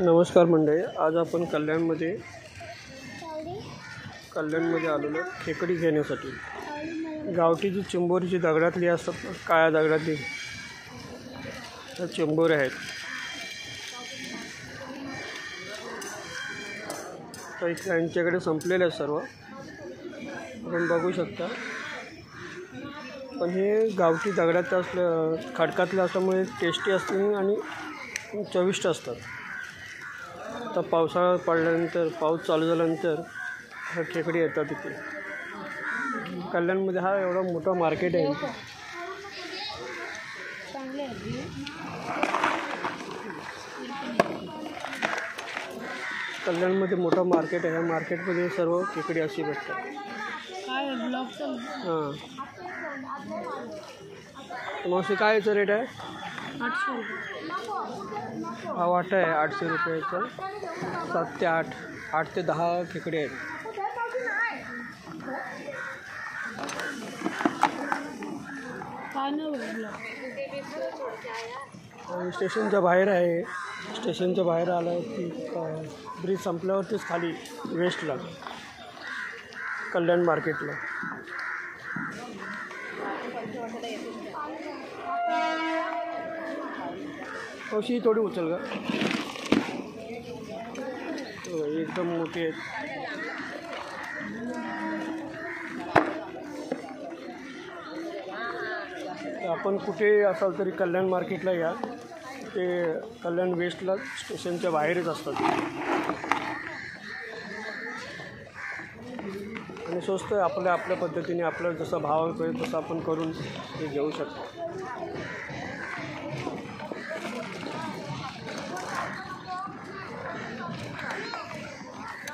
नमस्कार मंडळी, आज आपण कल्याणमध्ये आलेलो खेकडी घेण्यासाठी। गावठी जी चिंबोरीची दगडातली असतात ना, काळ्या दगडातली त्या चिंबोऱ्या आहेत। तर यांच्याकडे संपलेले आहेत सर्व, आपण बघू शकता। पण हे गावठी दगडात खडकातले असल्यामुळे टेस्टी असते आणि चविष्ट असतात। आता पावसाळा पडल्यानंतर, पाऊस चालू झाल्यानंतर हा खेकडी येतात इथे। कल्याणमध्ये हा एवढा मोठा मार्केट आहे। कल्याणमध्ये मोठा मार्केट आहे। या मार्केटमध्ये सर्व खेकडी अशी भेटतात। हां, मावशी काय याचा रेट आहे? 800 रुपये। हा वाटा आहे 800 रुपयाचा। 7 ते 8, 8 ते 10 खेकडे आहेत। स्टेशनच्या बाहेर आहे। स्टेशनच्या बाहेर आलं की ब्रिज संपल्यावरतीच खाली वेस्टला कल्याण मार्केटला। अशी थोडी उचल का, एकदम मोठी आहेत। आपण कुठे असाल तरी कल्याण मार्केटला या, ते कल्याण वेस्टला स्टेशनच्या बाहेरच असतात आणि स्वस्त आपल्या पद्धतीने आपल्याला जसा भाव पाहिजे तसा आपण करून ते घेऊ शकतो।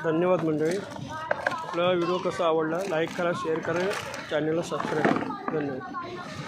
धन्यवाद मंडळी। आपला व्हिडिओ कसा आवडला लाईक करा, शेअर करा, चॅनलला सबस्क्राईब करा। धन्यवाद।